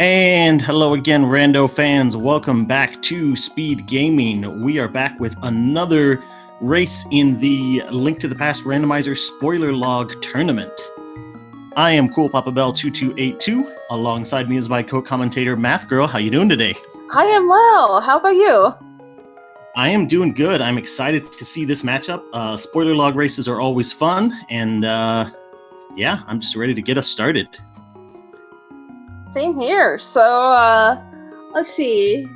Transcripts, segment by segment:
And hello again, Rando fans. Welcome back to Speed Gaming. We are back with another race in the Link to the Past Randomizer Spoiler Log Tournament. I am Cool Papa Bell 2282. Alongside me is my co-commentator Math Girl. How you doing today? I am well. How about you? I am doing good. I'm excited to see this matchup. Spoiler log races are always fun, and yeah, I'm just ready to get us started. Same here. So, let's see.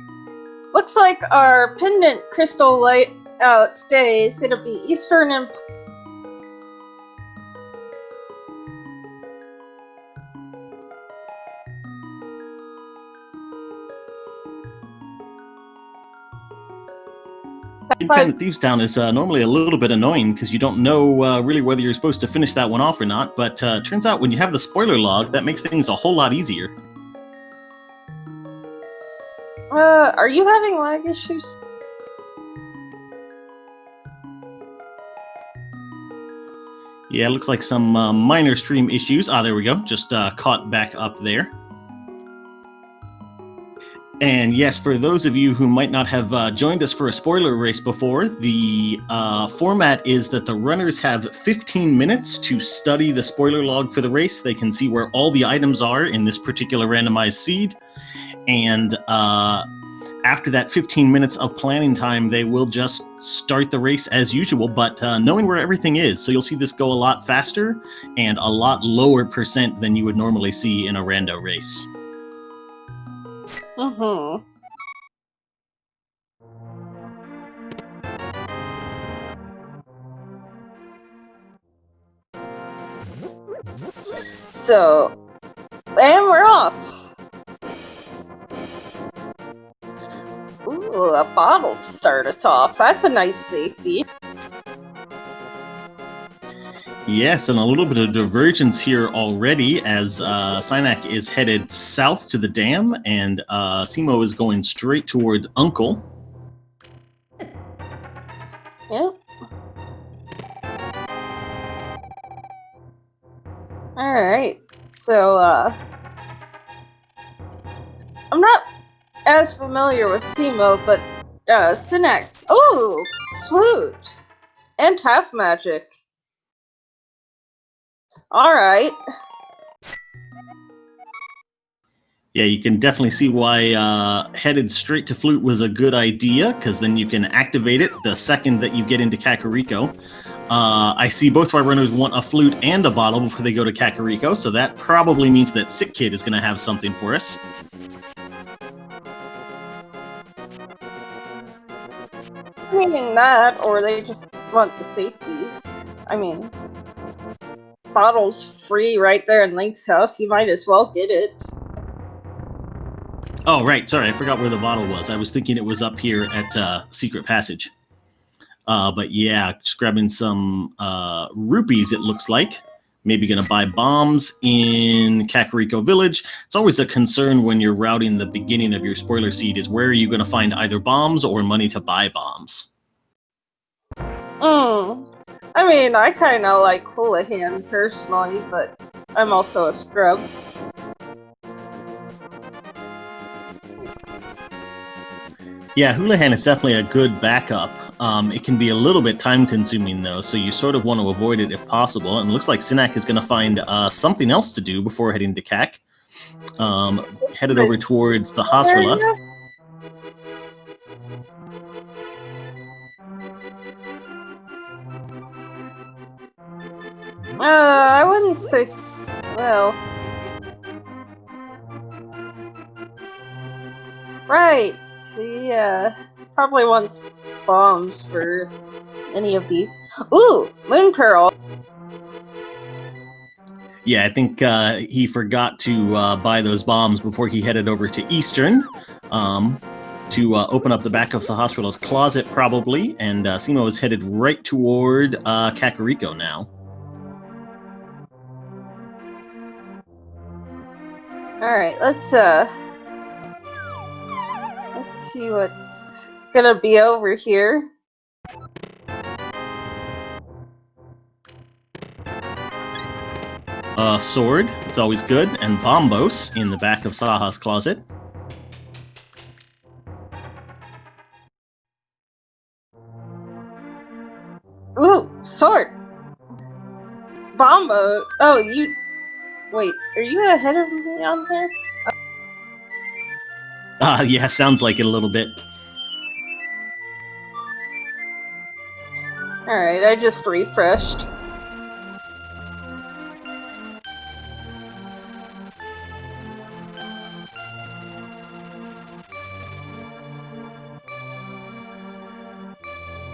Looks like our pendant crystal layout today is going to be Eastern and Independent Thieves Town is normally a little bit annoying because you don't know really whether you're supposed to finish that one off or not, but turns out when you have the spoiler log, that makes things a whole lot easier. Are you having lag issues? Yeah, it looks like some minor stream issues. Ah, there we go. Just caught back up there. And yes, for those of you who might not have joined us for a spoiler race before, the format is that the runners have 15 minutes to study the spoiler log for the race. They can see where all the items are in this particular randomized seed. And after that 15 minutes of planning time, they will just start the race as usual, but knowing where everything is. So you'll see this go a lot faster and a lot lower percent than you would normally see in a rando race. Mm-hmm. So, and we're off. Ooh, a bottle to start us off. That's a nice safety. Yes, and a little bit of divergence here already as Synack is headed south to the dam and Cemo is going straight toward Uncle. Yep. Alright, so, I'm not as familiar with cemo, but, Synack's. Oh! Flute! And half magic. Alright. Yeah, you can definitely see why headed straight to Flute was a good idea, because then you can activate it the second that you get into Kakariko. I see both of our runners want a Flute and a bottle before they go to Kakariko, so that probably means that Sick Kid is going to have something for us. I mean that, or they just want the safeties. I mean, bottle's free right there in Link's house. You might as well get it. Oh, right. Sorry, I forgot where the bottle was. I was thinking it was up here at Secret Passage. But yeah, just grabbing some rupees, it looks like. Maybe going to buy bombs in Kakariko Village. It's always a concern when you're routing the beginning of your spoiler seed is where are you going to find either bombs or money to buy bombs? I mean, I kind of like Houlihan personally, but I'm also a scrub. Yeah, Houlihan is definitely a good backup. It can be a little bit time-consuming, though, so you sort of want to avoid it if possible. And it looks like Synack is going to find something else to do before heading to CAC. Headed over towards the Hasrla. I wouldn't say well. Right. He probably wants bombs for any of these. Ooh, Moon Pearl. Yeah, I think he forgot to buy those bombs before he headed over to Eastern to open up the back of Sahasrala's closet, probably. And Cemo is headed right toward Kakariko now. Alright, let's see what's gonna be over here. A sword, it's always good, and bombos in the back of Saha's closet. Ooh, sword! Bombo! Oh, you... Wait, are you ahead of me on there? Yeah, sounds like it a little bit. Alright, I just refreshed.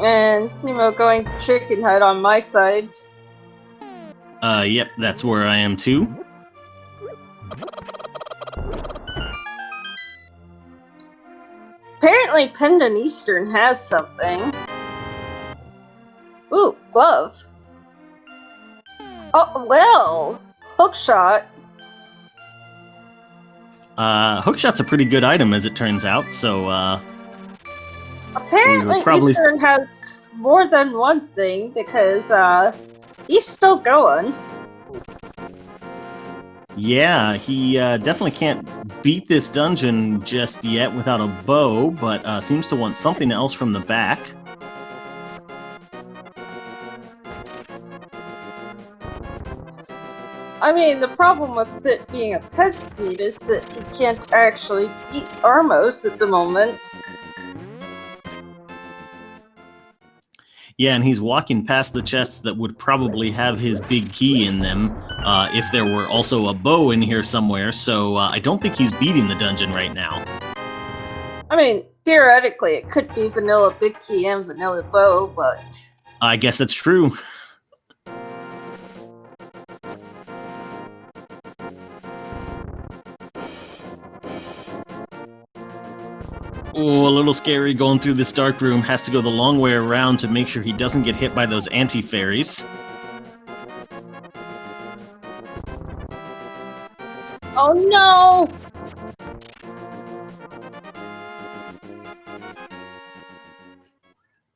And Cemo going to Chicken Hut on my side. Yep, that's where I am too. Apparently Pendant Eastern has something. Ooh, glove. Oh, well, hookshot. Hookshot's a pretty good item, as it turns out, so, Apparently probably... Eastern has more than one thing, because, he's still going. Yeah, he definitely can't beat this dungeon just yet without a bow, but seems to want something else from the back. I mean, the problem with it being a cutscene is that he can't actually beat Armos at the moment. Yeah, and he's walking past the chests that would probably have his big key in them, if there were also a bow in here somewhere, so I don't think he's beating the dungeon right now. I mean, theoretically, it could be vanilla big key and vanilla bow, but... I guess that's true. Oh, a little scary going through this dark room. Has to go the long way around to make sure he doesn't get hit by those anti-fairies. Oh no!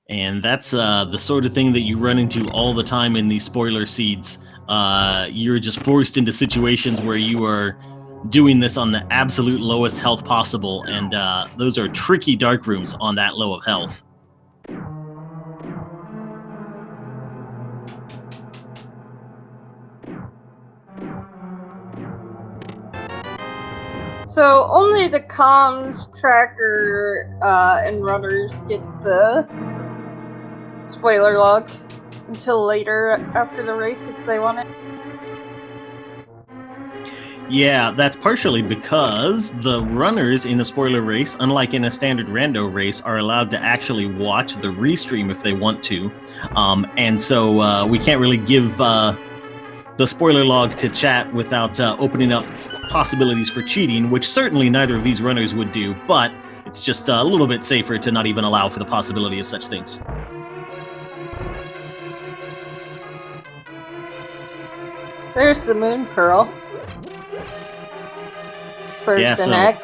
And that's the sort of thing that you run into all the time in these spoiler seeds. You're just forced into situations where you are doing this on the absolute lowest health possible, and those are tricky dark rooms on that low of health. So only the comms tracker and runners get the spoiler log until later after the race if they want it. Yeah, that's partially because the runners in a spoiler race, unlike in a standard rando race, are allowed to actually watch the restream if they want to. And so we can't really give the spoiler log to chat without opening up possibilities for cheating, which certainly neither of these runners would do, but it's just a little bit safer to not even allow for the possibility of such things. There's the moon pearl. For Synack.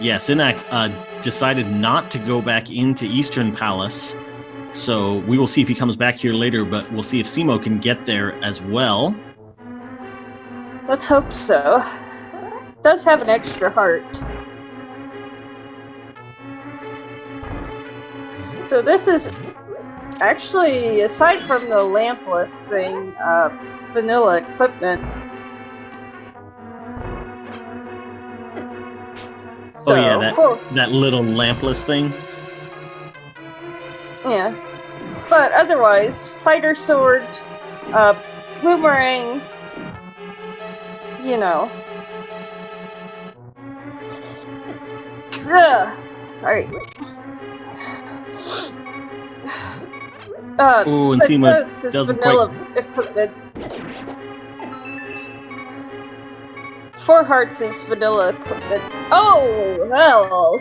Yeah, Synack decided not to go back into Eastern Palace, so we will see if he comes back here later, but we'll see if Cemo can get there as well. Let's hope so. Does have an extra heart. So this is actually, aside from the lampless thing, vanilla equipment. So, oh yeah, that little lampless thing. Yeah. But otherwise, fighter sword, boomerang, you know. Ugh, sorry. Oh, and Cemo doesn't quite... equipment. 4 hearts is vanilla equipment. Oh, well.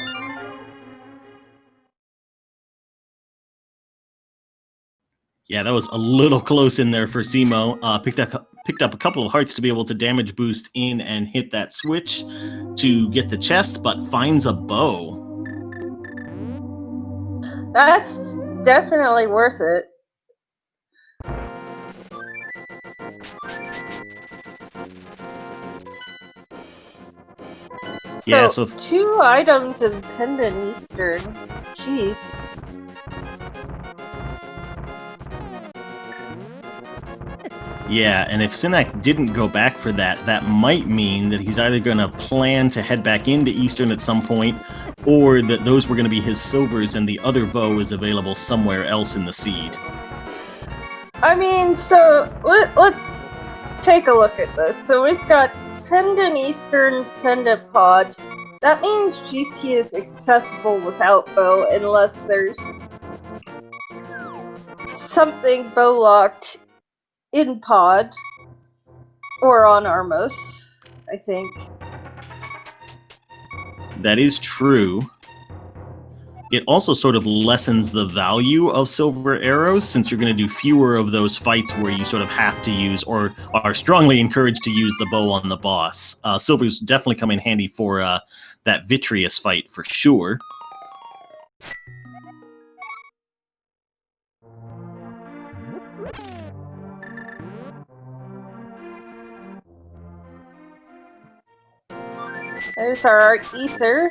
Yeah, that was a little close in there for Cemo. Picked up a couple of hearts to be able to damage boost in and hit that switch to get the chest, but finds a bow. That's definitely worth it. Yeah, So 2 items in Pendant Eastern. Jeez. Yeah, and if Synack didn't go back for that, that might mean that he's either going to plan to head back into Eastern at some point, or that those were going to be his silvers and the other bow is available somewhere else in the seed. I mean, so let's take a look at this. So we've got Pendant Eastern, Pendant Pod. That means GT is accessible without bow unless there's something bow locked in Pod or on Armos, I think. That is true. It also sort of lessens the value of silver arrows, since you're going to do fewer of those fights where you sort of have to use or are strongly encouraged to use the bow on the boss. Silvers definitely come in handy for that Vitreous fight for sure. There's our Ether.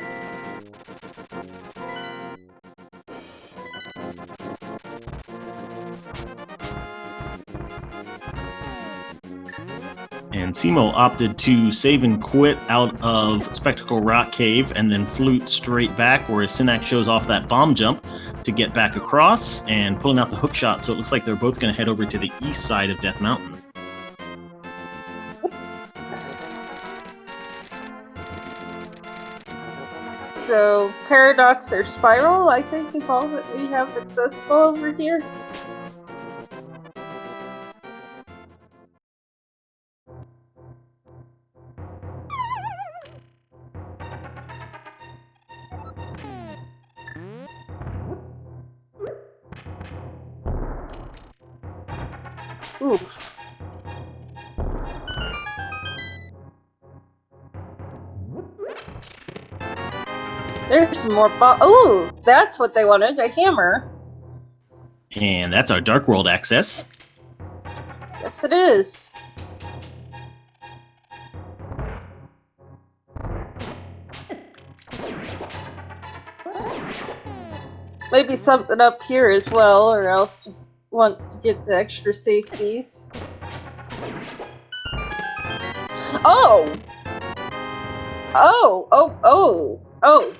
And cemo opted to save and quit out of Spectacle Rock Cave and then flute straight back, whereas Synack shows off that bomb jump to get back across and pulling out the hook shot, so it looks like they're both going to head over to the east side of Death Mountain. So Paradox or Spiral, I think, is all that we have accessible over here. Oof. There's some more ooh, that's what they wanted, a hammer. And that's our Dark World access. Yes, it is. Maybe something up here as well, or else just wants to get the extra safeties. Oh! Oh! Oh! Oh! Oh!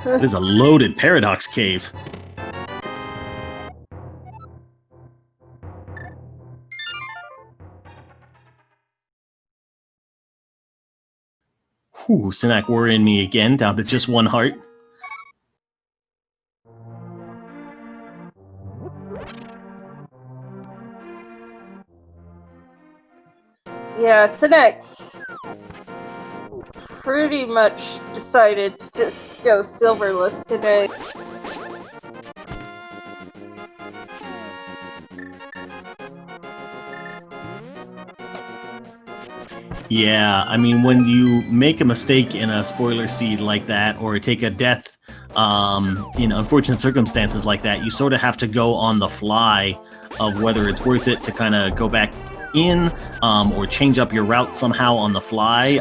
It is a loaded Paradox Cave. Whew, Synack worrying me again, down to just 1 heart. Yeah, Synack's pretty much decided to just go silverless today. Yeah, I mean, when you make a mistake in a spoiler seed like that, or take a death in unfortunate circumstances like that, you sort of have to go on the fly of whether it's worth it to kind of go back in or change up your route somehow on the fly.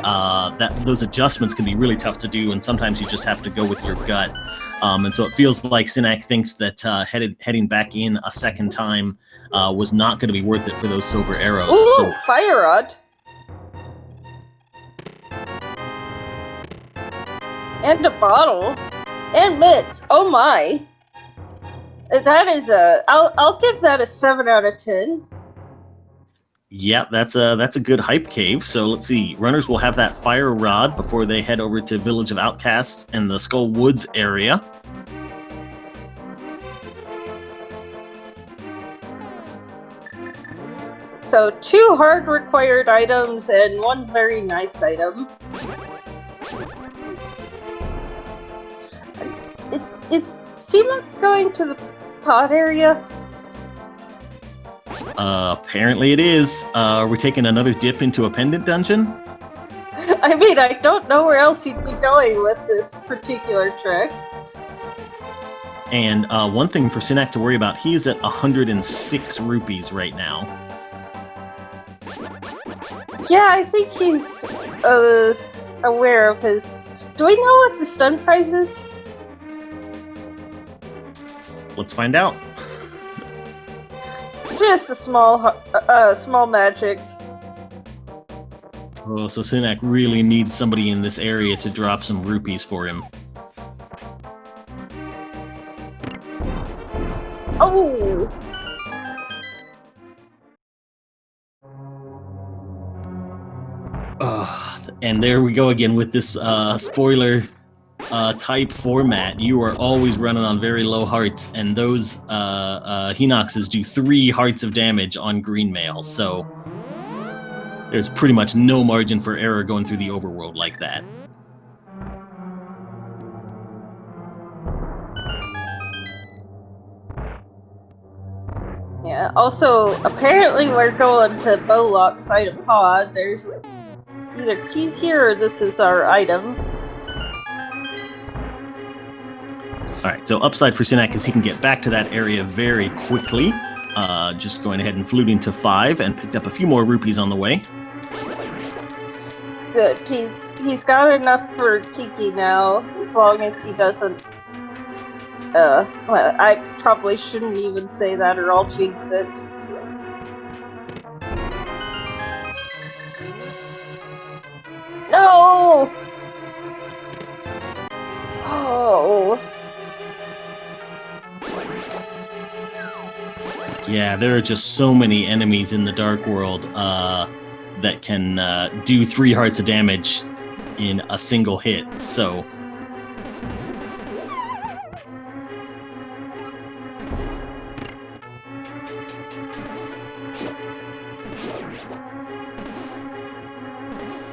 Those adjustments can be really tough to do, and sometimes you just have to go with your gut. And so it feels like Synack thinks that heading back in a second time was not going to be worth it for those silver arrows. Ooh, so, Fire Rod! And a bottle. And mitts. Oh my. That is I'll give that a 7 out of 10. yeah, that's a good hype cave. So let's see. Runners will have that fire rod before they head over to Village of Outcasts and the Skull Woods area. So 2 hard required items and 1 very nice item. Is Seema going to the pod area? Apparently it is. We're taking another dip into a pendant dungeon. I mean, I don't know where else he'd be going with this particular trick. And one thing for Synack to worry about, he's at 106 rupees right now. Yeah, I think he's aware of his Do we know what the stun prize is? Let's find out. Just a small magic. Oh, so Synack really needs somebody in this area to drop some rupees for him. Oh! And there we go again with this spoiler type format. You are always running on very low hearts, and those Hinoxes do 3 hearts of damage on green mail, so there's pretty much no margin for error going through the overworld like that. Yeah, also, apparently we're going to Bowlock side of pod. There's either keys here or this is our item. Alright, so upside for Synack is he can get back to that area very quickly. Just going ahead and fluting to 5 and picked up a few more rupees on the way. Good. He's got enough for Kiki now, as long as he doesn't. Well, I probably shouldn't even say that, or I'll jinx it. No! Oh. Yeah, there are just so many enemies in the Dark World that can do 3 hearts of damage in a single hit, so...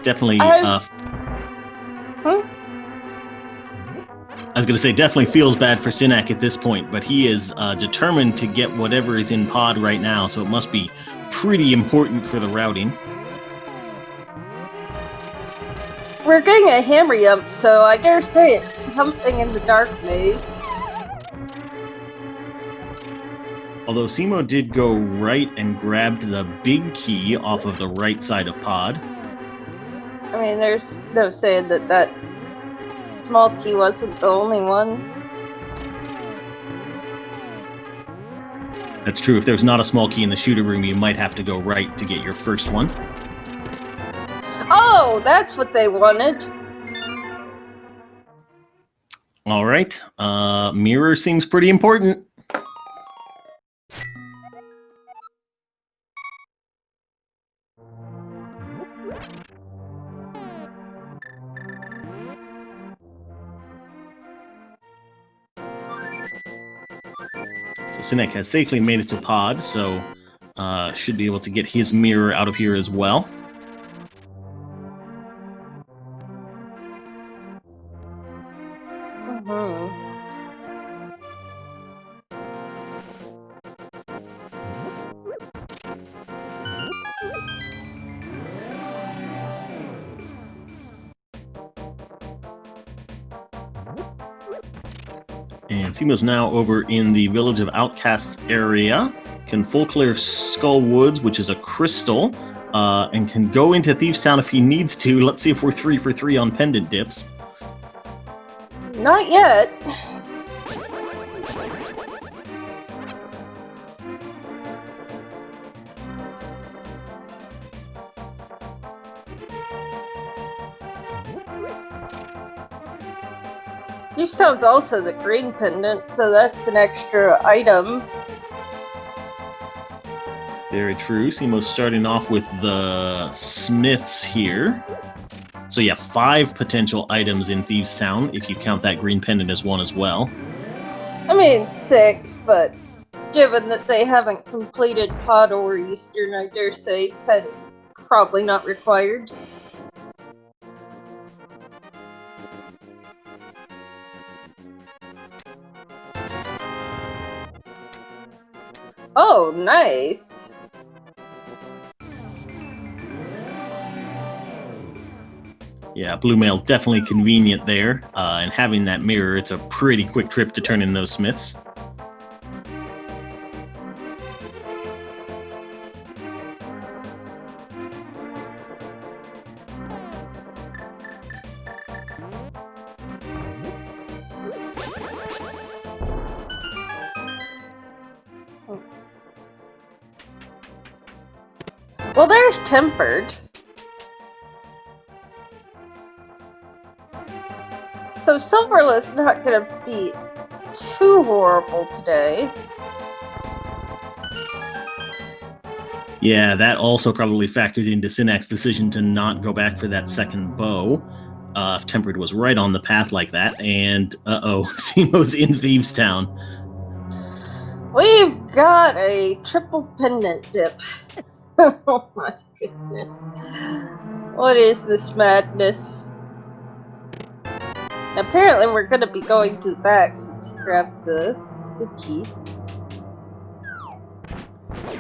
Definitely... I was going to say, definitely feels bad for Synack at this point, but he is determined to get whatever is in pod right now, so it must be pretty important for the routing. We're getting a hammer yump, so I dare say it's something in the dark maze. Although Cemo did go right and grabbed the big key off of the right side of pod. I mean, there's no saying that small key wasn't the only one. That's true. If there's not a small key in the shooter room, you might have to go right to get your first one. Oh, that's what they wanted. All right. Mirror seems pretty important. So Synack has safely made it to pod, so should be able to get his mirror out of here as well. And Cemo's now over in the Village of Outcasts area. Can full clear Skull Woods, which is a crystal, and can go into Thieves Town if he needs to. Let's see if we're 3 for 3 on pendant dips. Not yet. These stone's also the green pendant, so that's an extra item. Very true. Cemo's starting off with the smiths here. So yeah, 5 potential items in Thieves Town, if you count that green pendant as one as well. I mean 6, but given that they haven't completed Pod or Eastern, I dare say that is probably not required. Oh, nice! Yeah, blue mail definitely convenient there, and having that mirror, it's a pretty quick trip to turn in those smiths. Well, there's tempered. So Silverless not gonna be too horrible today. Yeah, that also probably factored into Synack's decision to not go back for that second bow. If Tempered was right on the path like that, and Cemo's in Thieves Town. We've got a triple pendant dip. Oh my goodness. What is this madness? Apparently we're gonna be going to the back since he grabbed the key.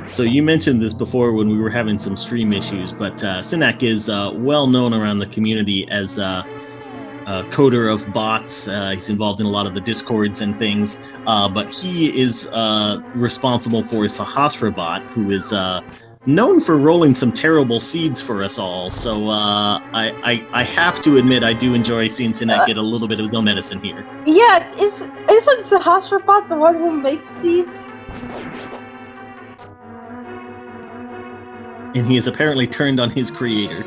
So you mentioned this before when we were having some stream issues, but Synack is well known around the community as a coder of bots. He's involved in a lot of the discords and things, but he is responsible for Sahasra bot, who is known for rolling some terrible seeds for us all. So I have to admit I do enjoy seeing Synack get a little bit of his own medicine here. Yeah, isn't Sahasra bot the one who makes these? And he has apparently turned on his creator.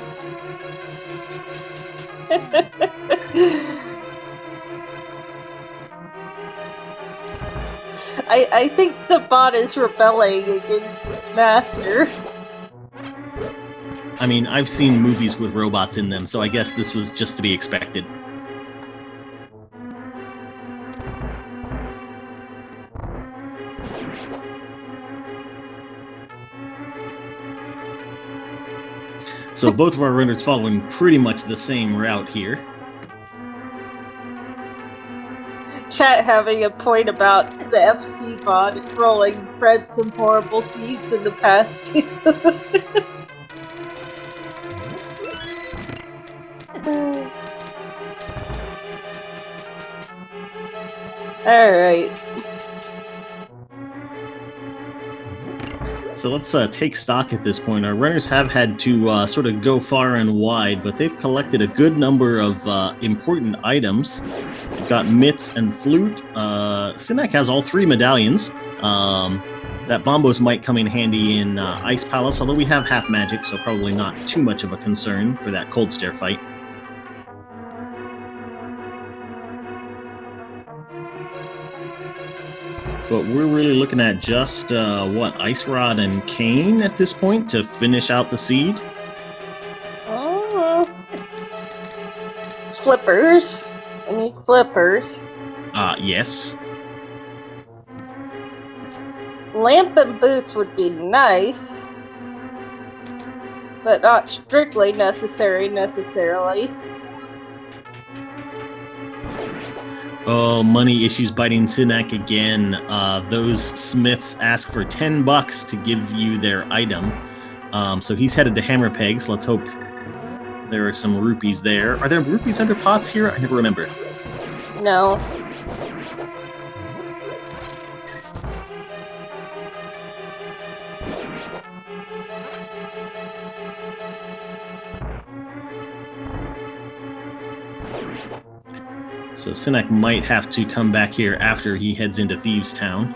I think the bot is rebelling against its master. I mean, I've seen movies with robots in them, so I guess this was just to be expected. So both of our runners following pretty much the same route here. Chat having a point about the FC bot rolling Fred some horrible seeds in the past. Alright. So let's take stock at this point. Our runners have had to sort of go far and wide, but they've collected a good number of important items. We've got mitts and flute. Synack has all 3 medallions. That bombos might come in handy in Ice Palace, although we have half magic, so probably not too much of a concern for that cold stare fight. But we're really looking at just, Ice Rod and Cane at this point to finish out the seed? Flippers. I need flippers. Yes. Lamp and boots would be nice, but not strictly necessarily. Oh, money issues biting Synack again. Those smiths ask for $10 to give you their item. So he's headed to Hammer Pegs. Let's hope there are some rupees there. Are there rupees under pots here? I never remember. No. So Synack might have to come back here after he heads into Thieves Town.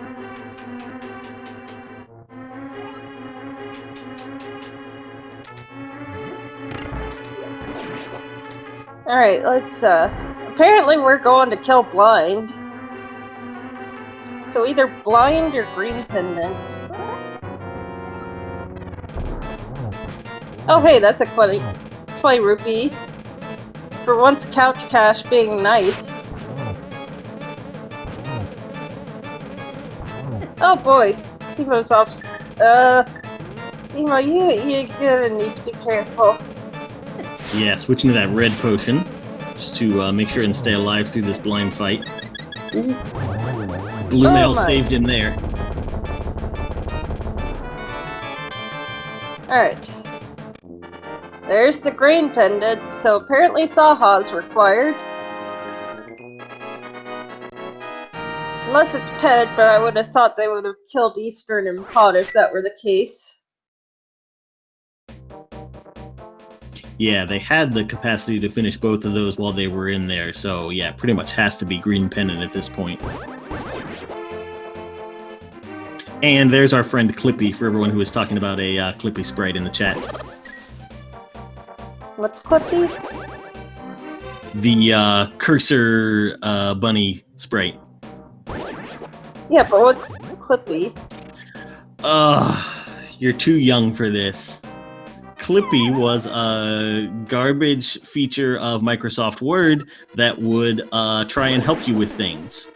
Alright, let's, apparently we're going to kill Blind. So either Blind or Green Pendant. Oh hey, that's a 20 rupee. For once, couch cash being nice. Oh boy, Cemo's off. Cemo, you're gonna need to be careful. Yeah, switching to that red potion, just to make sure and stay alive through this blind fight. Ooh. Blue Mail saved him there. Alright. There's the green pendant, so apparently Saha's required. Unless it's Ped, but I would have thought they would have killed Eastern and Pod if that were the case. Yeah, they had the capacity to finish both of those while they were in there, so yeah, pretty much has to be green pendant at this point. And there's our friend Clippy, for everyone who is talking about a Clippy sprite in the chat. What's Clippy? The cursor bunny sprite. Yeah, but what's Clippy? You're too young for this. Clippy was a garbage feature of Microsoft Word that would try and help you with things.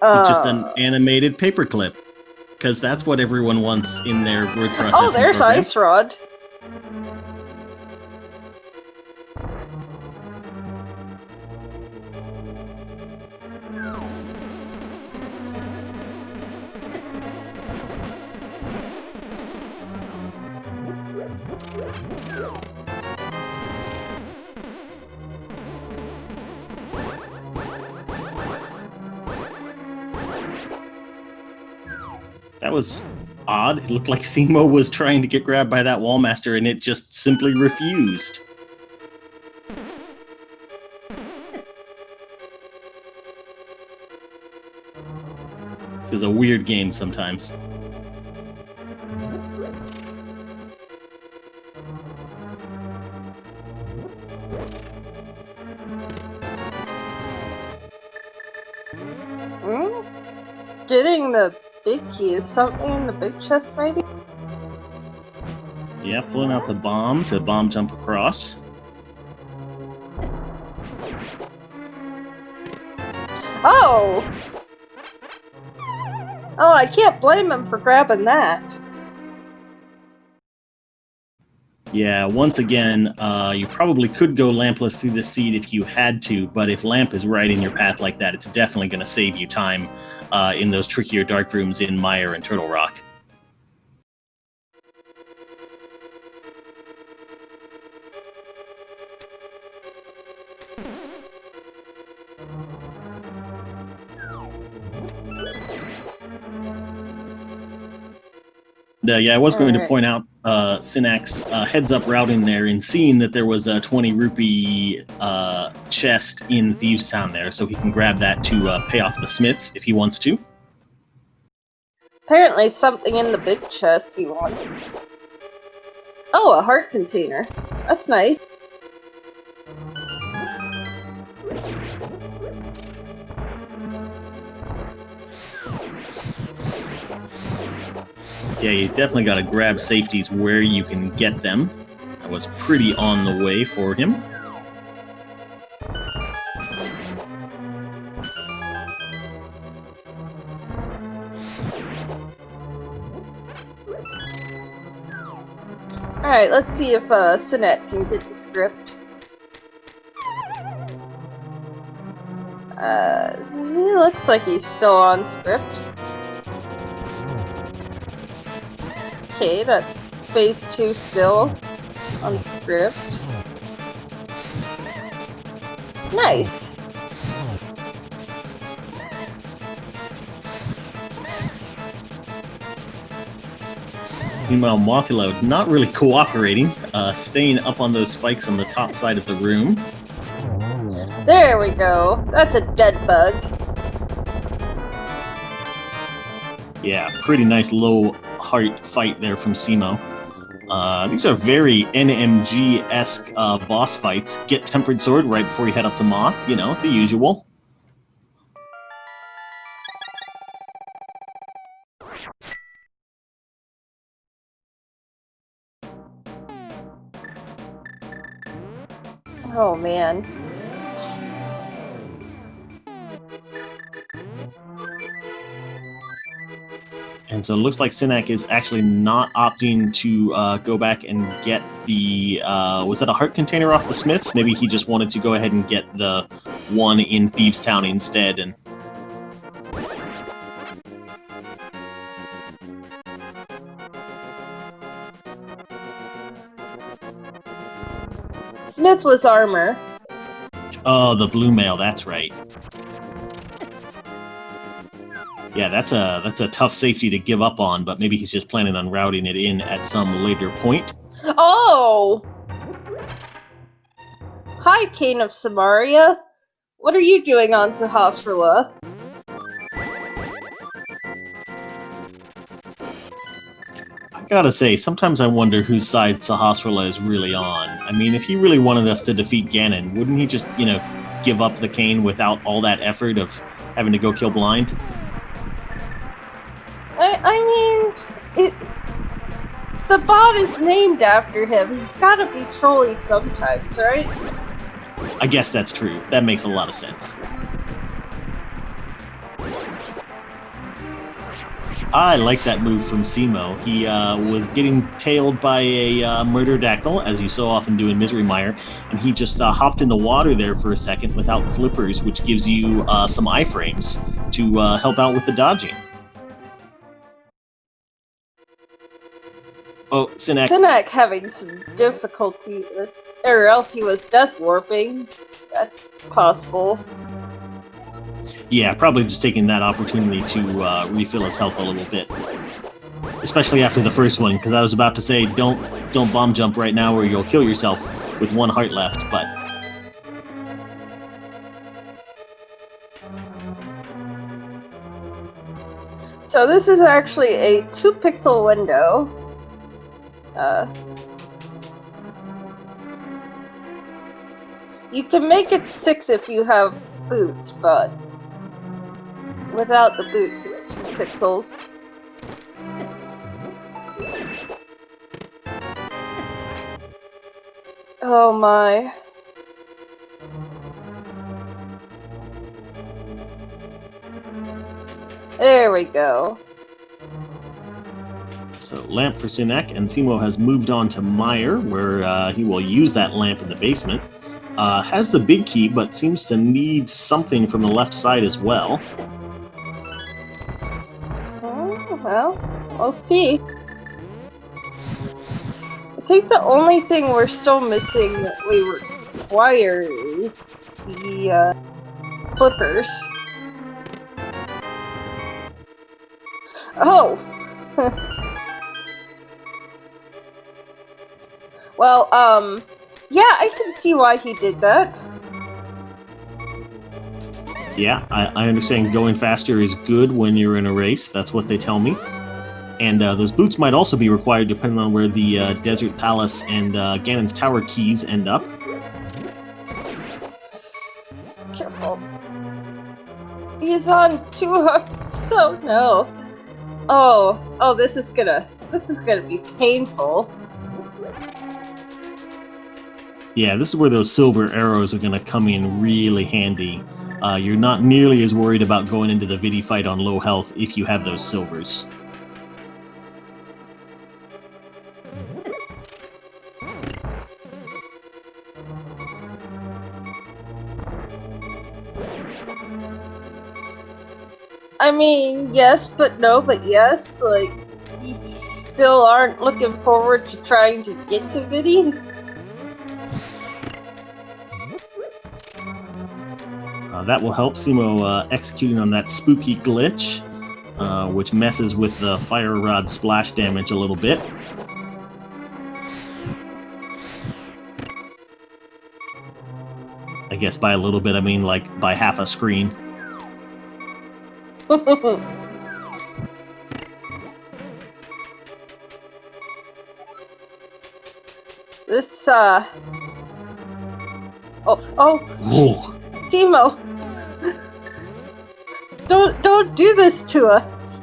It's just an animated paperclip, because that's what everyone wants in their word processing Oh, there's program. Ice Rod. That was odd. It looked like cemo was trying to get grabbed by that Wallmaster, and it just simply refused. This is a weird game sometimes. Getting the big key. Is something in the big chest, maybe? Yeah, pulling out the bomb to bomb jump across. Oh! Oh, I can't blame him for grabbing that. Yeah, once again, you probably could go lampless through this seed if you had to, but if lamp is right in your path like that, it's definitely going to save you time in those trickier dark rooms in Mire and Turtle Rock. Yeah, I was going to point out Synack's heads-up routing there and seeing that there was a 20 rupee chest in Thieves Town there, so he can grab that to pay off the Smiths if he wants to. Apparently something in the big chest he wants. Oh, a heart container. That's nice. Yeah, you definitely got to grab safeties where you can get them. That was pretty on the way for him. Alright, let's see if Synack can get the script. He looks like he's still on script. Okay, that's phase 2 still on script. Nice! Meanwhile, Mothula not really cooperating, staying up on those spikes on the top side of the room. There we go. That's a dead bug. Yeah, pretty nice low heart fight there from cemo. These are very NMG-esque boss fights. Get Tempered Sword right before you head up to Moth, you know, the usual. Oh man. And so it looks like Synack is actually not opting to go back and get the... was that a heart container off the Smiths? Maybe he just wanted to go ahead and get the one in Thieves Town instead. And Smith's was armor. oh, the blue mail, that's right. Yeah, that's a tough safety to give up on, but maybe he's just planning on routing it in at some later point. Oh! Hi, Kane of Samaria. What are you doing on Sahasrahla? Gotta say, sometimes I wonder whose side Sahasrara is really on. I mean, if he really wanted us to defeat Ganon, wouldn't he just, give up the cane without all that effort of having to go kill blind? The bot is named after him. He's gotta be trolly sometimes, right? I guess that's true. That makes a lot of sense. I like that move from Cemo. He was getting tailed by a murderdactyl, as you so often do in Misery Mire, and he just hopped in the water there for a second without flippers, which gives you some iframes to help out with the dodging. Oh, Synack. Synack having some difficulty with, or else he was death warping. That's possible. Yeah, probably just taking that opportunity to refill his health a little bit. Especially after the first one, because I was about to say, don't bomb jump right now or you'll kill yourself with one heart left, but... So this is actually a 2-pixel window. You can make it 6 if you have boots, but without the boots it's 2 pixels. Oh my. There we go. So, lamp for Synack, and Cemo has moved on to Mire, where he will use that lamp in the basement. Has the big key, but seems to need something from the left side as well. Oh, well, we'll see. I think the only thing we're still missing that we require is the flippers. Oh! Well, yeah, I can see why he did that. Yeah, I understand going faster is good when you're in a race. That's what they tell me. And those boots might also be required depending on where the Desert Palace and Ganon's Tower keys end up. Careful. He's on 2 hearts. Oh no. Oh, this is gonna be painful. Yeah, this is where those silver arrows are going to come in really handy. You're not nearly as worried about going into the Vidi fight on low health if you have those silvers. I mean, yes, but no, but yes. Like, you still aren't looking forward to trying to get to Vidi? That will help Cemo executing on that spooky glitch, which messes with the fire rod splash damage a little bit. I guess by a little bit, I mean like by half a screen. This, Oh, Whoa. Cemo! Don't do this to us!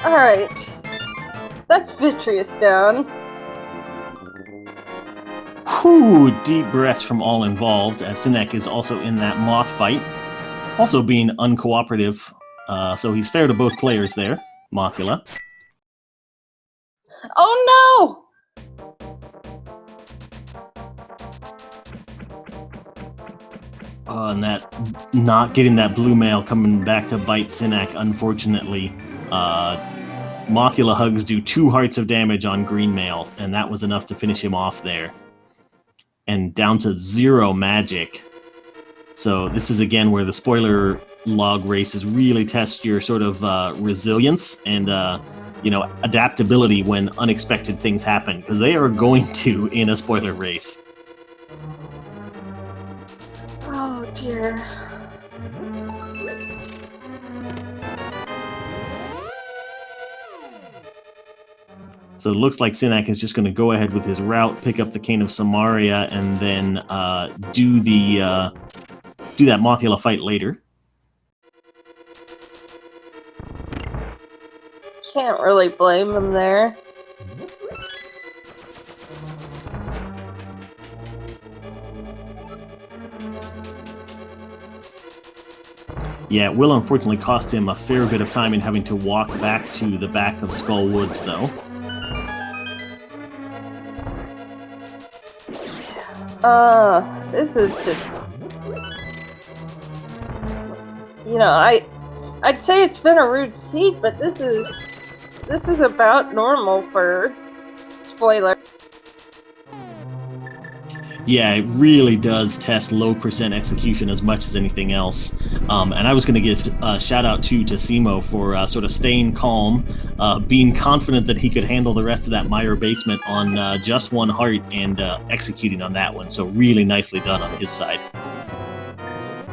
Alright. That's Vitreous down. Whew, deep breaths from all involved, as Synack is also in that moth fight. Also being uncooperative, so he's fair to both players there, Mothula. Oh no! And that not getting that blue mail coming back to bite Synack, unfortunately. Mothula hugs do 2 hearts of damage on green mail, and that was enough to finish him off there. And down to 0 magic. So this is again where the spoiler log races really test your sort of resilience and adaptability when unexpected things happen, because they are going to in a spoiler race. Oh dear. So it looks like Synack is just going to go ahead with his route, pick up the Cane of Samaria, and then do that Mothula fight later. Can't really blame him there. Yeah, it will unfortunately cost him a fair bit of time in having to walk back to the back of Skull Woods, though. This is just... I'd say it's been a rude seat, but this is about normal for spoiler. Yeah, it really does test low percent execution as much as anything else. And I was going to give a shout out to cemo for sort of staying calm, being confident that he could handle the rest of that mire basement on just one heart, and executing on that one. So really nicely done on his side.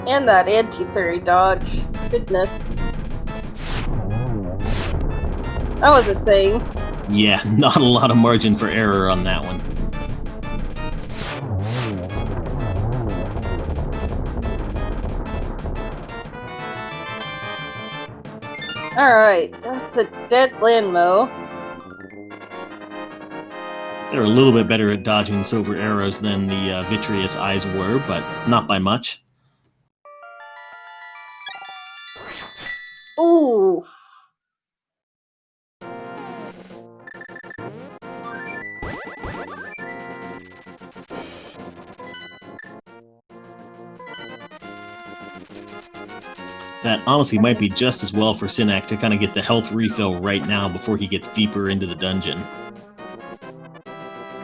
And that anti-fairy dodge. Goodness. That was a thing. Yeah, not a lot of margin for error on that one. Alright, that's a dead landmo. They're a little bit better at dodging silver arrows than the vitreous eyes were, but not by much. Ooh. That honestly might be just as well for Synack to kind of get the health refill right now before he gets deeper into the dungeon.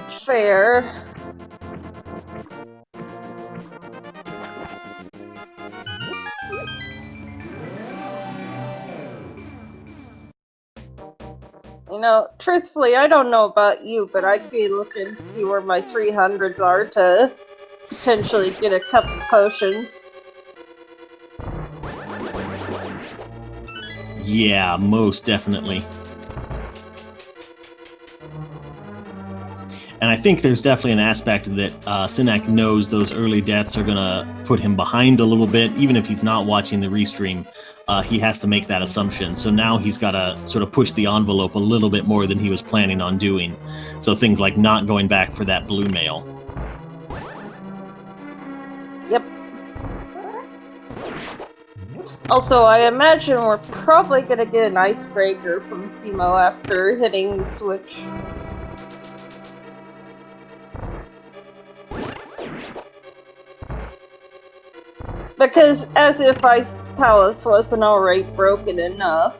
Fair. Truthfully, I don't know about you, but I'd be looking to see where my 300s are to potentially get a couple potions. Yeah, most definitely. And I think there's definitely an aspect that Synack knows those early deaths are going to put him behind a little bit. Even if he's not watching the restream, he has to make that assumption. So now he's got to sort of push the envelope a little bit more than he was planning on doing. So things like not going back for that blue mail. Yep. Also, I imagine we're probably going to get an icebreaker from cemo after hitting the switch. Because as if Ice Palace wasn't already broken enough.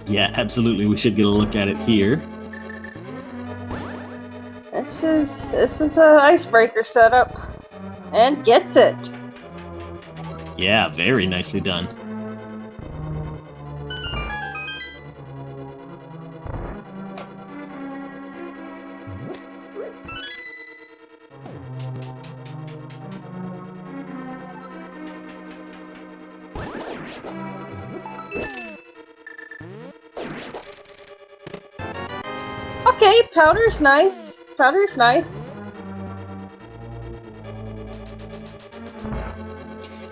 Yeah, absolutely. We should get a look at it here. This is a icebreaker setup. And gets it. Yeah, very nicely done. Okay, powder's nice. Powder's nice.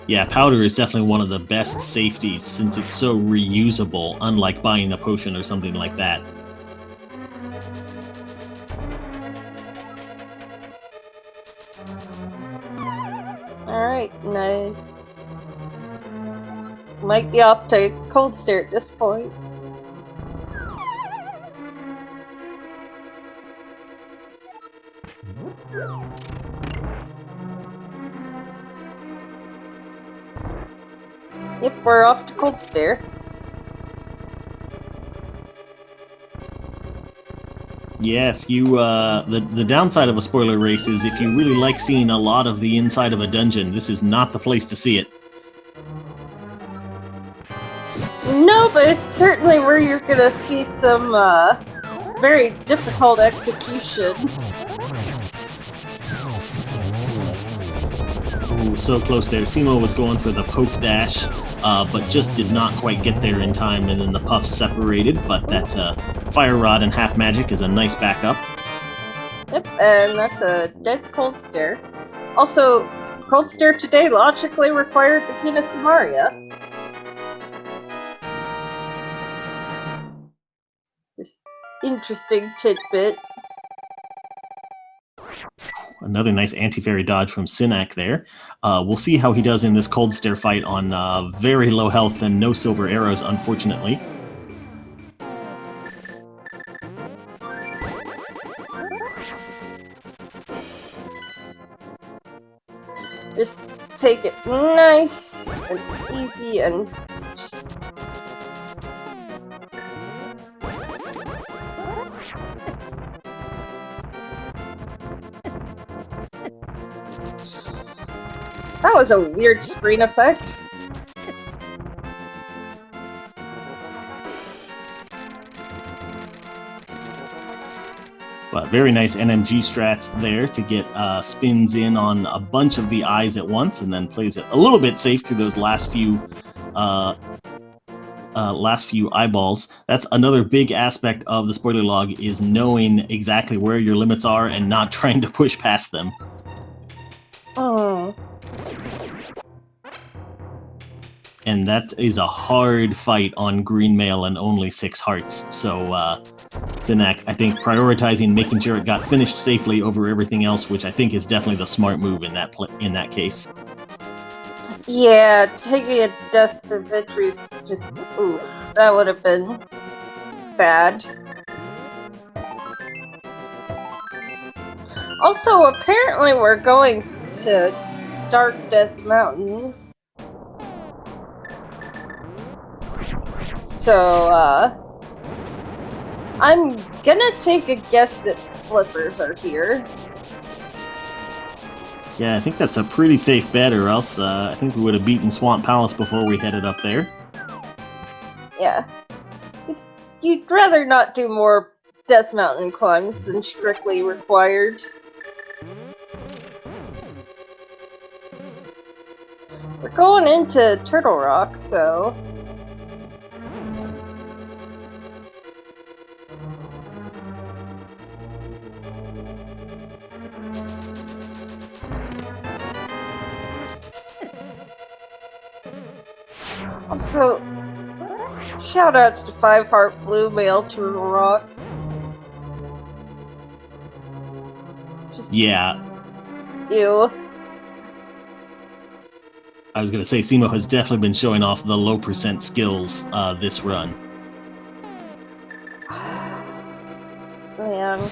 Yeah, powder is definitely one of the best safeties since it's so reusable, unlike buying a potion or something like that. Alright, nice. Might be off to cold stare at this point. Yep, we're off to cold stare. Yeah, if you the downside of a spoiler race is if you really like seeing a lot of the inside of a dungeon, this is not the place to see it. is certainly where you're gonna see some very difficult execution. Ooh, so close there. Cemo was going for the poke dash, but just did not quite get there in time, and then the puffs separated, but that fire rod and half magic is a nice backup. Yep, and that's a dead cold stare. Also, cold stare today logically required the Kina Samaria. Just interesting tidbit. Another nice anti-fairy dodge from Synack there. We'll see how he does in this cold stare fight on very low health and no silver arrows, unfortunately. Just take it nice and easy and just... That was a weird screen effect. But very nice NMG strats there to get spins in on a bunch of the eyes at once, and then plays it a little bit safe through those last few eyeballs. That's another big aspect of the spoiler log, is knowing exactly where your limits are and not trying to push past them. Oh. And that is a hard fight on green mail and only 6 hearts. So Synack, I think, prioritizing making sure it got finished safely over everything else, which I think is definitely the smart move in that case. Yeah, taking a death to victory is just... ooh, that would have been bad. Also, apparently we're going to Dark Death Mountain. So, I'm gonna take a guess that flippers are here. Yeah, I think that's a pretty safe bet, or else I think we would have beaten Swamp Palace before we headed up there. Yeah. You'd rather not do more Death Mountain climbs than strictly required. We're going into Turtle Rock, so... Also, shoutouts to 5 Heart Blue Mail Turtle Rock. Just Yeah. ew. I was going to say, Cemo has definitely been showing off the low percent skills this run. Man.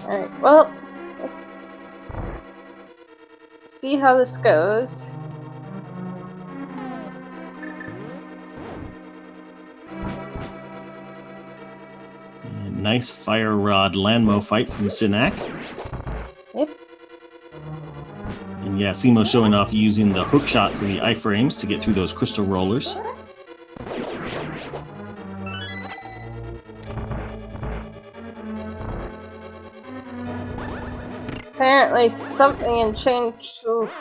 Alright, well, let's see how this goes. And nice fire rod landmo fight from Synack. Yep. And yeah, Cemo showing off using the hook shot for the iframes to get through those crystal rollers. Apparently something in change. Oof.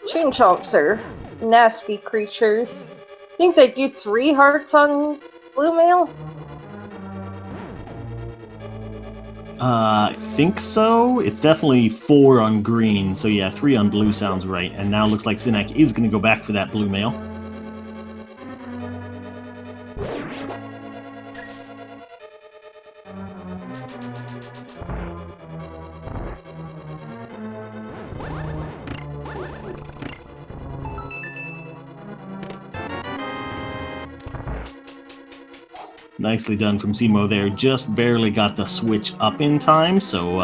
Chain chomps are nasty creatures. Think they do 3 hearts on blue mail? I think so. It's definitely 4 on green, so yeah, 3 on blue sounds right. And now looks like Synack is going to go back for that blue mail. Nicely done from cemo there. Just barely got the switch up in time, so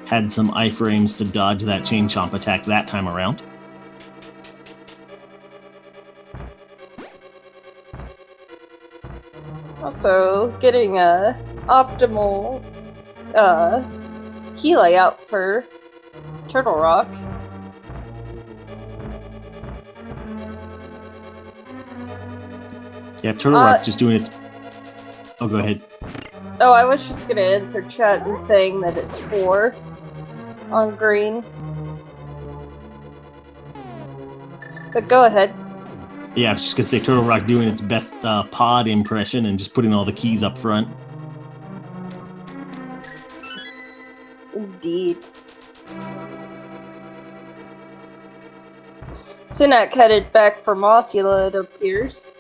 had some iframes to dodge that chain chomp attack that time around. Also, getting a optimal key layout for Turtle Rock. Yeah, Turtle Rock just doing it. Oh, go ahead. Oh, I was just gonna answer chat and saying that it's 4 on green. But go ahead. Yeah, I was just gonna say Turtle Rock doing its best pod impression and just putting all the keys up front. Indeed. Synack headed back for Mothula, it appears.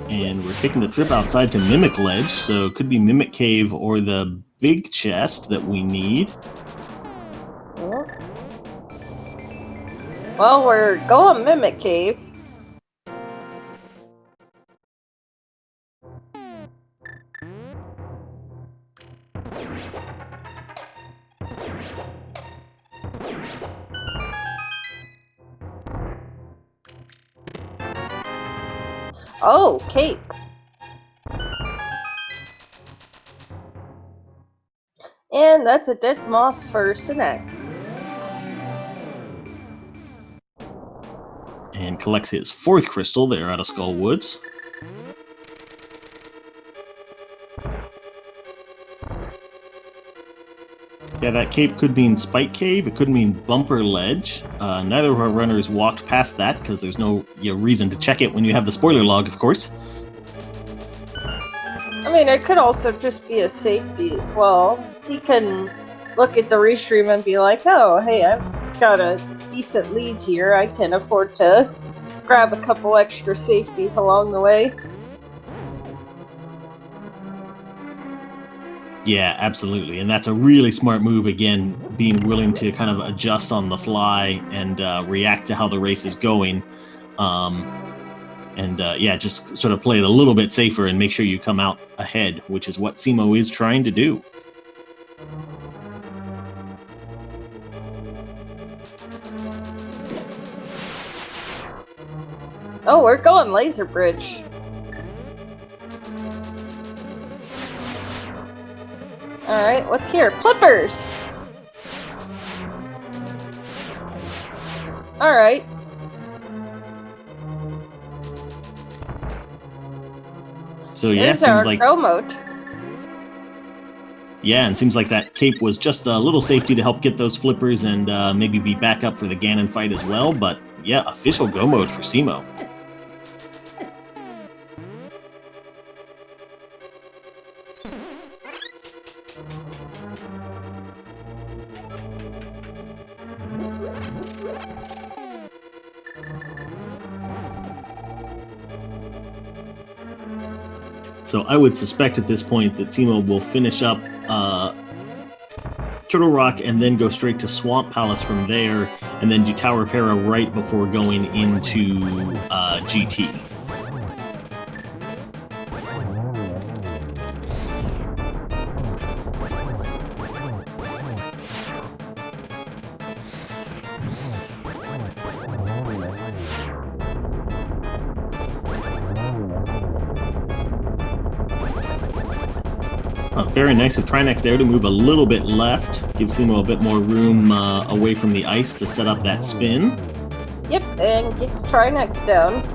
And we're taking the trip outside to Mimic Ledge, so it could be Mimic Cave or the big chest that we need. Yeah. Well, we're going Mimic Cave. Oh, cape. And that's a dead moth for Synack. And collects his 4th crystal there out of Skull Woods. Yeah, that cape could mean Spike Cave, it could mean Bumper Ledge. Neither of our runners walked past that because there's no reason to check it when you have the spoiler log, of course. I mean, it could also just be a safety as well. He can look at the restream and be like, oh, hey, I've got a decent lead here. I can afford to grab a couple extra safeties along the way. Yeah, absolutely. And that's a really smart move, again, being willing to kind of adjust on the fly and react to how the race is going. Yeah, just sort of play it a little bit safer and make sure you come out ahead, which is what cemo is trying to do. Oh, we're going Laser Bridge. Alright, what's here? Flippers! Alright. So yeah, seems like go mode. Yeah, and seems like that cape was just a little safety to help get those flippers and maybe be back up for the Ganon fight as well. But yeah, official go mode for cemo. So I would suspect at this point that cemo will finish up Turtle Rock and then go straight to Swamp Palace from there, and then do Tower of Hera right before going into GT. Very nice of Trinex there to move a little bit left, give cemo a bit more room away from the ice to set up that spin. Yep, and gets Trinex down.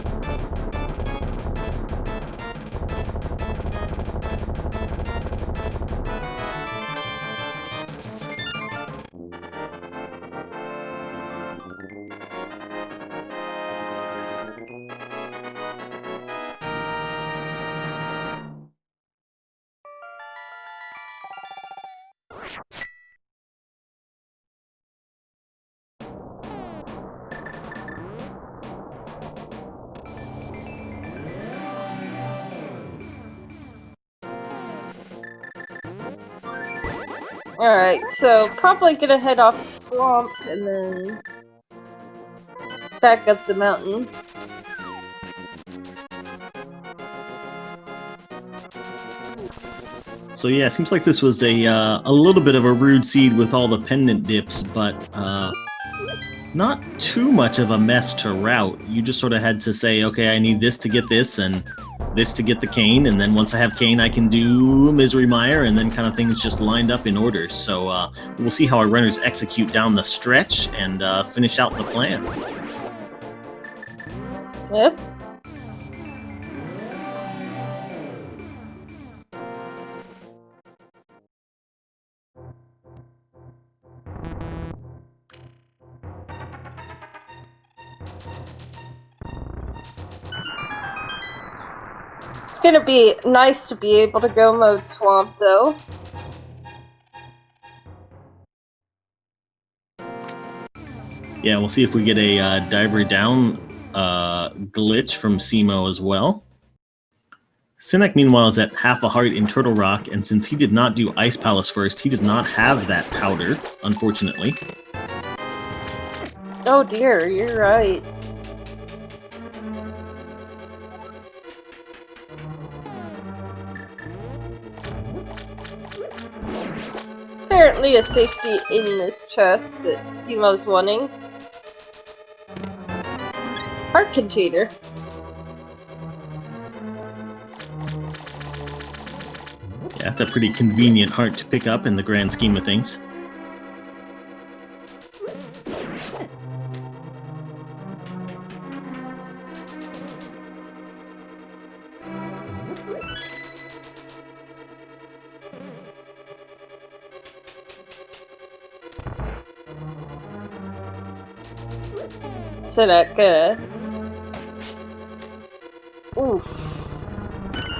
Alright, so probably gonna head off the swamp and then back up the mountain. So yeah, seems like this was a little bit of a rude seed with all the pendant dips, but not too much of a mess to route. You just sort of had to say, okay, I need this to get this, and this to get the cane, and then once I have cane, I can do Misery Mire, and then kind of things just lined up in order. So we'll see how our runners execute down the stretch and finish out the plan. Yep. It's gonna be nice to be able to go mode swamp though. Yeah, we'll see if we get a diver down glitch from cemo as well. Synack, meanwhile, is at half a heart in Turtle Rock, and since he did not do Ice Palace first, he does not have that powder, unfortunately. Oh dear, you're right. Apparently a safety in this chest that Cemo's wanting. Heart container. Yeah, it's a pretty convenient heart to pick up in the grand scheme of things. Synack, oof.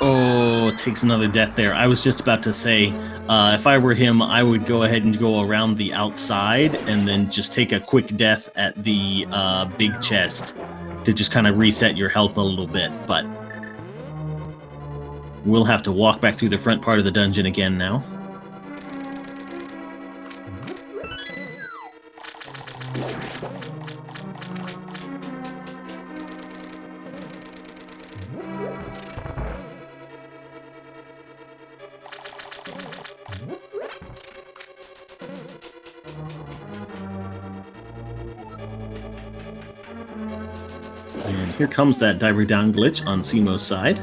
Oh, it takes another death there. I was just about to say, if I were him, I would go ahead and go around the outside and then just take a quick death at the big chest to just kind of reset your health a little bit. But we'll have to walk back through the front part of the dungeon again now. And here comes that diver down glitch on cemo's side.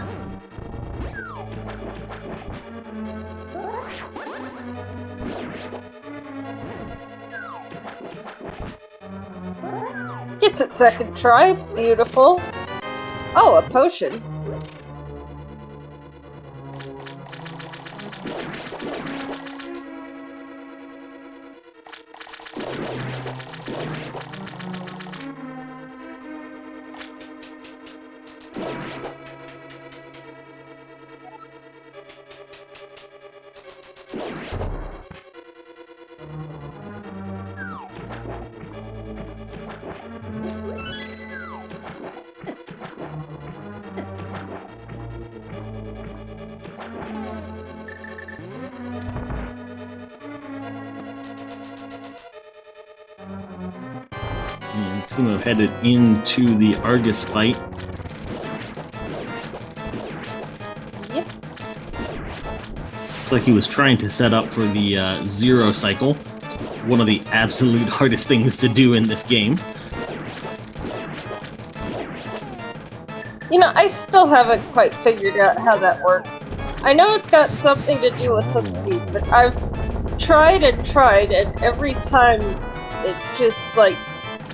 Gets it second try. Beautiful. Oh, a potion. And cemo headed into the Argus fight. Yep. Looks like he was trying to set up for the zero cycle. One of the absolute hardest things to do in this game. You know, I still haven't quite figured out how that works. I know it's got something to do with hook speed, but I've tried and tried, and every time it just, like,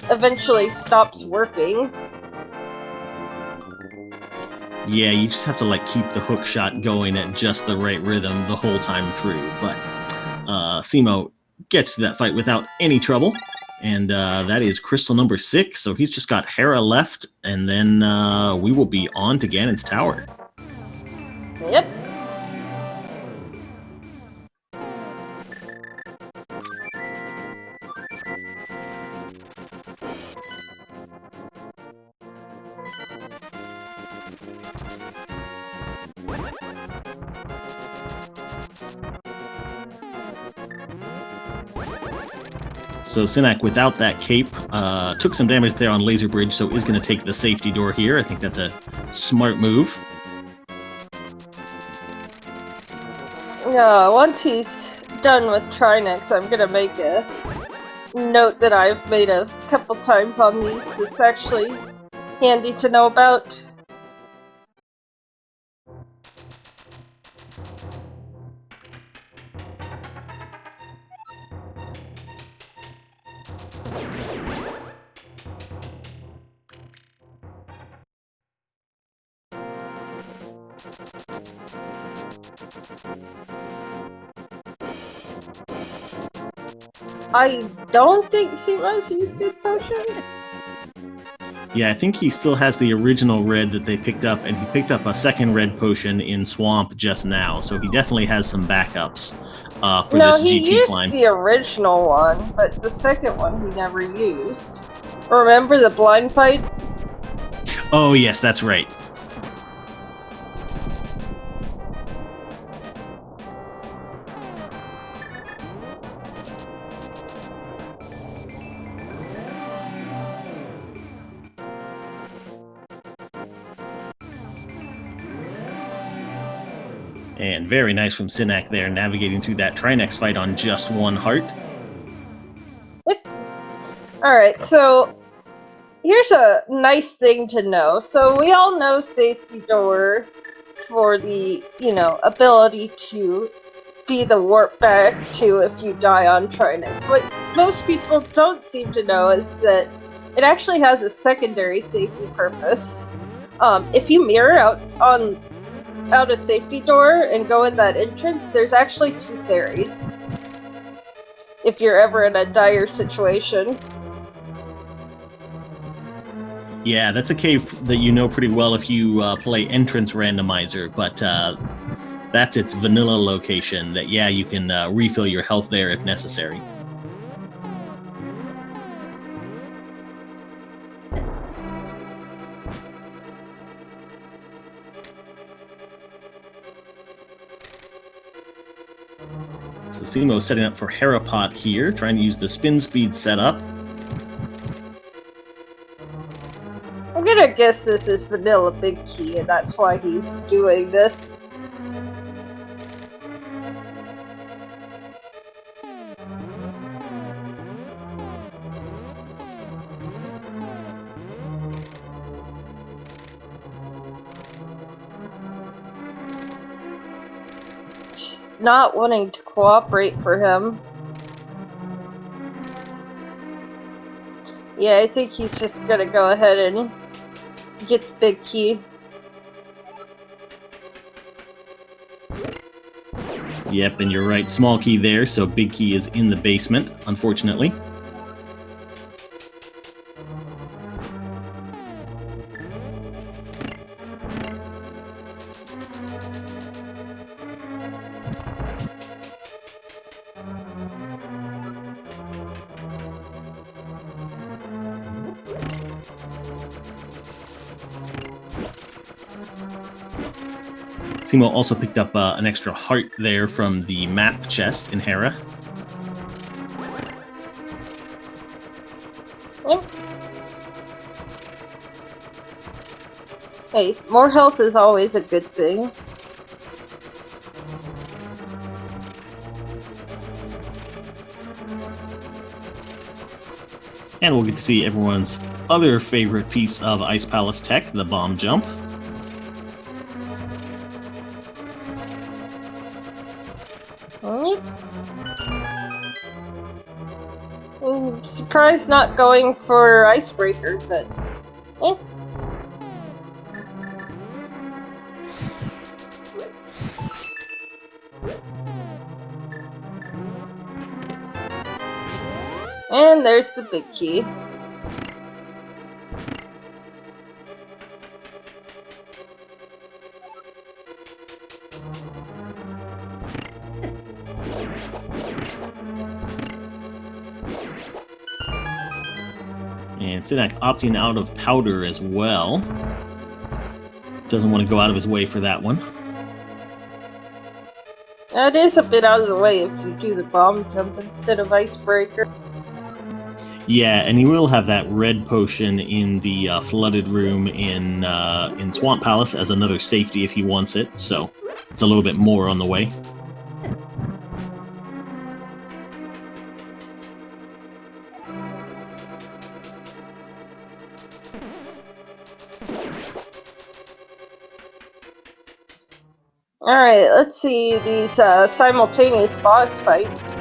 eventually stops working. Yeah, you just have to like keep the hook shot going at just the right rhythm the whole time through. But cemo gets to that fight without any trouble. And that is crystal number 6, so he's just got Hera left, and then we will be on to Ganon's Tower. Yep. So Synack, without that cape, took some damage there on Laser Bridge, so is going to take the safety door here. I think that's a smart move. Yeah, once he's done with Trinex, I'm gonna make a note that I've made a couple times on these that's actually handy to know about. I don't think Cemo's used his potion. Yeah, I think he still has the original red that they picked up, and he picked up a second red potion in Swamp just now, so he definitely has some backups for this GT he used climb. the original one, but the second one he never used. Remember the blind fight? Oh, yes, that's right. And very nice from Synack there, navigating through that Trinex fight on just one heart. Alright, so here's a nice thing to know. So we all know safety door for the, ability to be the warp back to if you die on Trinex. What most people don't seem to know is that it actually has a secondary safety purpose. If you mirror out a safety door and go in that entrance, there's actually 2 fairies. If you're ever in a dire situation. Yeah, that's a cave that you know pretty well if you play Entrance Randomizer, but that's its vanilla location that, yeah, you can refill your health there if necessary. So Cemo setting up for Harapot here, trying to use the spin speed setup. I'm gonna guess this is Vanilla Big Key, and that's why he's doing this. She's not wanting to cooperate for him. Yeah, I think he's just gonna go ahead and get the big key. Yep, and you're right, small key there, so big key is in the basement, unfortunately. Cemo also picked up an extra heart there from the map chest in Hera. Yep. Hey, more health is always a good thing. And we'll get to see everyone's other favorite piece of Ice Palace tech, the bomb jump. I'm surprised not going for Icebreaker, but eh. And there's the big key. And Synack opting out of powder as well. Doesn't want to go out of his way for that one. That is a bit out of the way if you do the bomb jump instead of Icebreaker. Yeah, and he will have that red potion in the flooded room in Swamp Palace as another safety if he wants it. So it's a little bit more on the way. Alright, let's see these simultaneous boss fights.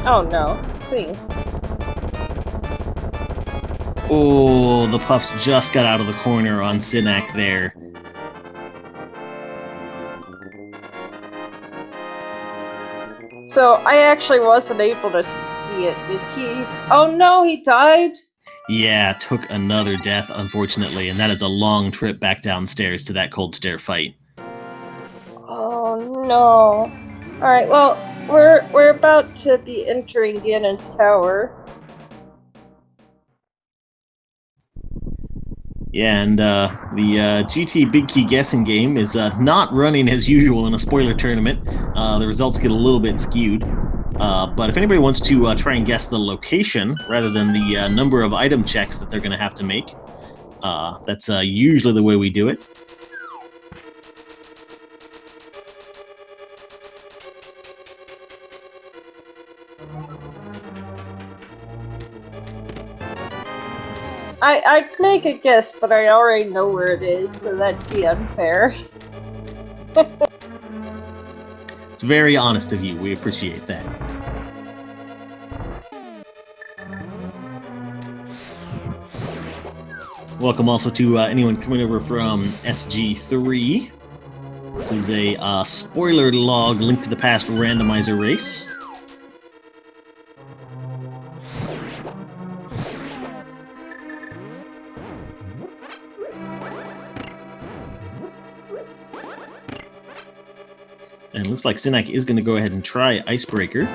Oh no, thing. Oh, the Puffs just got out of the corner on Synack there. So I actually wasn't able to see it. Did he? Oh no, he died? Yeah, took another death, unfortunately, and that is a long trip back downstairs to that cold stair fight. Oh no. Alright, well, we're about to be entering Ganon's tower. Yeah, and the GT Big Key guessing game is not running as usual in a spoiler tournament. The results get a little bit skewed. But if anybody wants to try and guess the location rather than the number of item checks that they're going to have to make, that's usually the way we do it. I'd make a guess, but I already know where it is, so that'd be unfair. It's very honest of you. We appreciate that. Welcome also to anyone coming over from SG3. This is a spoiler log Link to the Past randomizer race. And it looks like Synack is going to go ahead and try Icebreaker.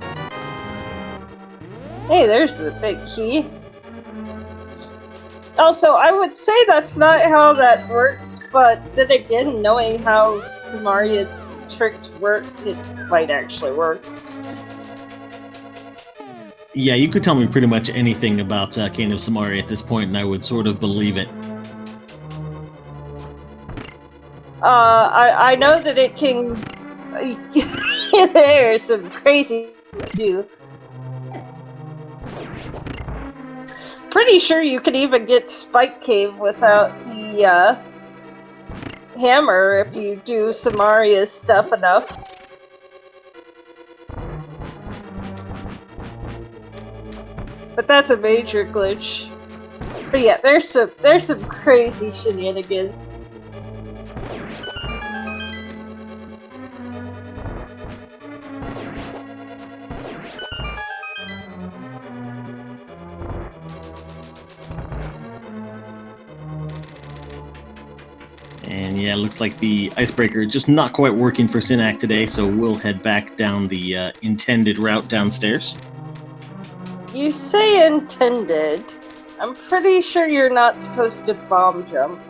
Hey, there's the big key. Also, I would say that's not how that works, but then again, knowing how Samaria tricks work, it might actually work. Yeah, you could tell me pretty much anything about Cane of Samaria at this point, and I would sort of believe it. I know that it can... There's some crazy do. Pretty sure you could even get Spike Cave without the hammer if you do Samaria's stuff enough. But that's a major glitch. But yeah, there's some crazy shenanigans. And yeah, it looks like the Icebreaker just not quite working for Synack today, so we'll head back down the intended route downstairs. You say intended. I'm pretty sure you're not supposed to bomb jump.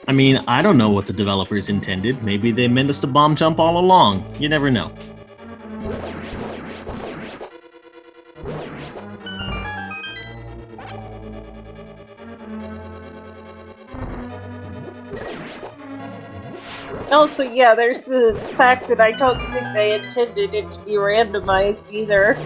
I mean, I don't know what the developers intended. Maybe they meant us to bomb jump all along. You never know. Also, yeah, there's the fact that I don't think they intended it to be randomized either.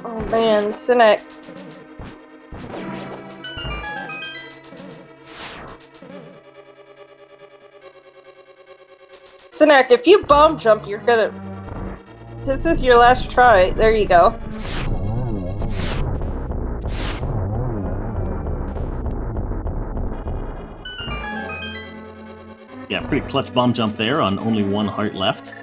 Oh man, Synack. Synack, if you bomb jump, you're gonna... This is your last try. There you go. Yeah, pretty clutch bomb jump there on only one heart left.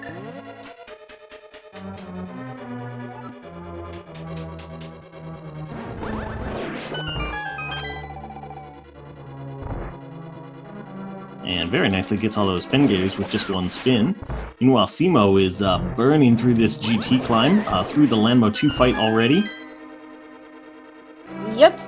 And very nicely gets all those pin gators with just one spin. Meanwhile, Cemo is burning through this GT climb, through the Lanmo 2 fight already. Yep.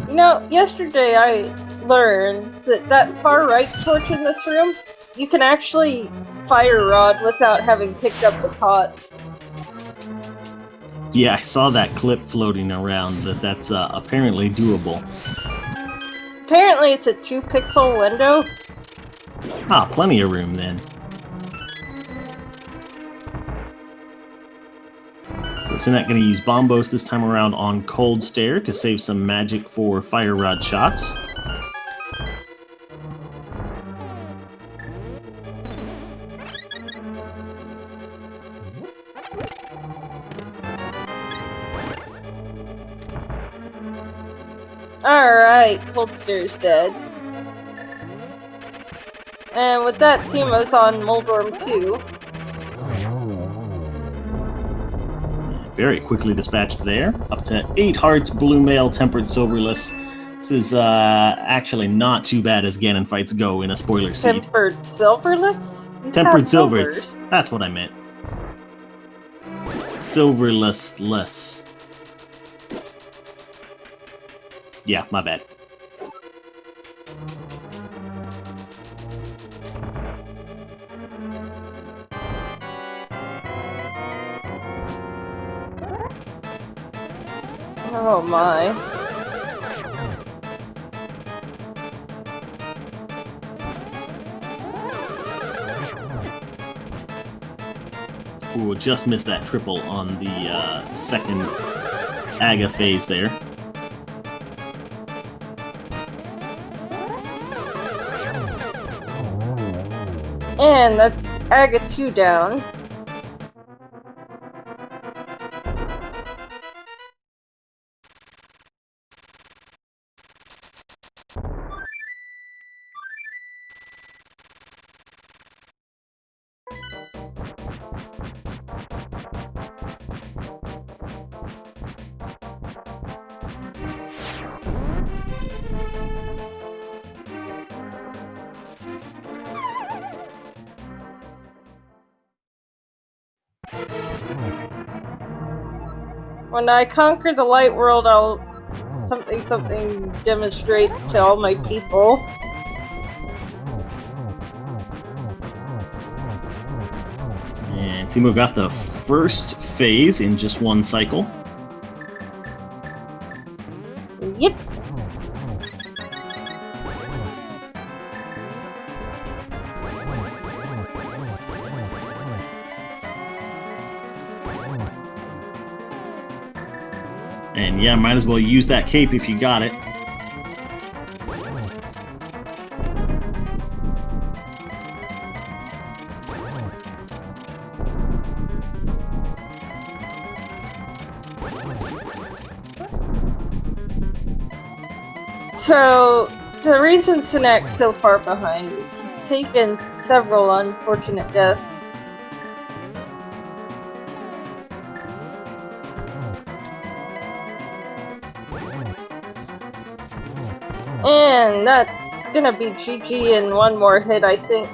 You know, yesterday I learned that far right torch in this room, you can actually fire rod without having picked up the pot. Yeah, I saw that clip floating around that's apparently doable. Apparently it's a 2-pixel window. Ah, plenty of room then. So Synack going to use Bombos this time around on Cold Stare to save some magic for Fire Rod shots. Alright, Cold Stare's dead. And with that, Cemo's on Moldorm 2. Very quickly dispatched there. Up to 8 hearts, Blue Mail, Tempered Silverless. This is actually not too bad as Ganon fights go in a spoiler seed. Tempered Silverless? Tempered Silvers. That's what I meant. Silverless-less. Yeah, my bad. Oh my. Ooh, just missed that triple on the second Aga phase there. And that's Aga 2 down. When I conquer the light world, I'll something demonstrate to all my people. And Cemo got the first phase in just one cycle. Yep. And yeah, might as well use that cape if you got it. So, the reason Synack's so far behind is he's taken several unfortunate deaths. And that's gonna be GG in one more hit, I think.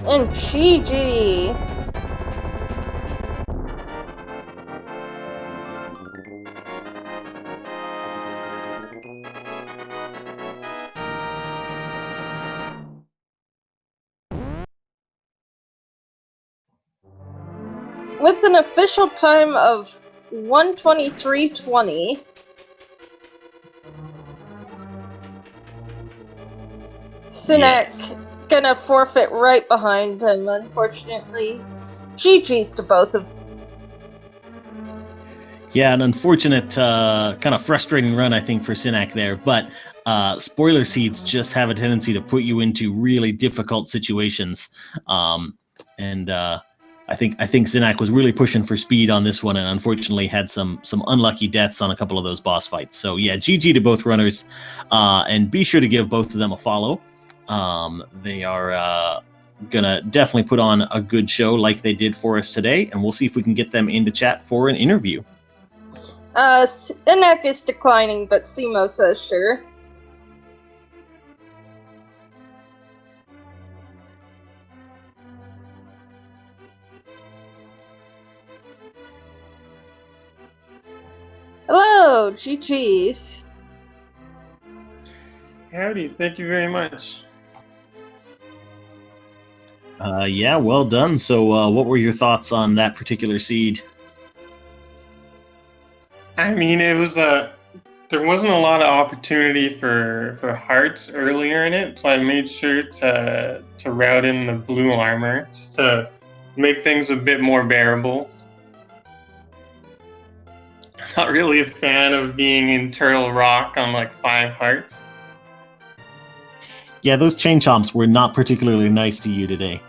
And GG! With an official time of 1:23:20, Synack gonna forfeit right behind him, unfortunately. GG's to both of them. Yeah, an unfortunate, kind of frustrating run, I think, for Synack there. But spoiler seeds just have a tendency to put you into really difficult situations. And I think Synack was really pushing for speed on this one, and unfortunately had some unlucky deaths on a couple of those boss fights. So yeah, GG to both runners, and be sure to give both of them a follow. They are gonna definitely put on a good show like they did for us today, and we'll see if we can get them into chat for an interview. Synack is declining, but Cemo says sure. Hello, GG's. Howdy, thank you very much. Yeah, well done. So, what were your thoughts on that particular seed? I mean, it was there wasn't a lot of opportunity for hearts earlier in it, so I made sure to route in the blue armor just to make things a bit more bearable. I'm not really a fan of being in Turtle Rock on like 5 hearts. Yeah, those chain chomps were not particularly nice to you today.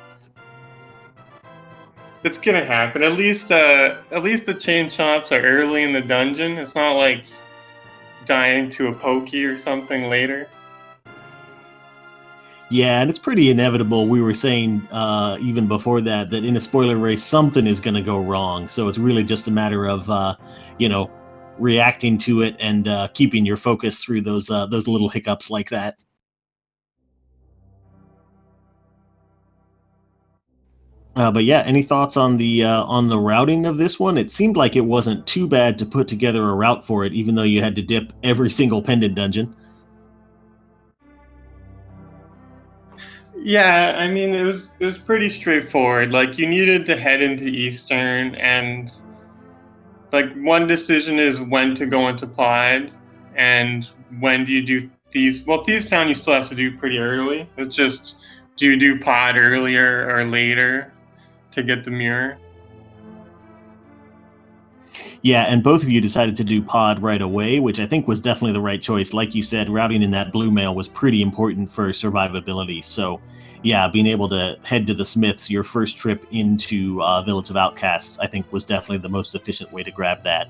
It's gonna happen. At least the chain chomps are early in the dungeon. It's not like dying to a pokey or something later. Yeah, and it's pretty inevitable. We were saying even before that in a spoiler race something is going to go wrong. So it's really just a matter of reacting to it and keeping your focus through those little hiccups like that. But yeah, any thoughts on the routing of this one? It seemed like it wasn't too bad to put together a route for it, even though you had to dip every single pendant dungeon. Yeah, I mean it was pretty straightforward. Like you needed to head into Eastern, and like one decision is when to go into Pod, and when do you do Thieves? Well, Thieves Town you still have to do pretty early. It's just do you do Pod earlier or later to get the mirror? Yeah, and both of you decided to do pod right away, which I think was definitely the right choice. Like you said, routing in that blue mail was pretty important for survivability. So, yeah, being able to head to the Smiths, your first trip into Village of Outcasts, I think was definitely the most efficient way to grab that.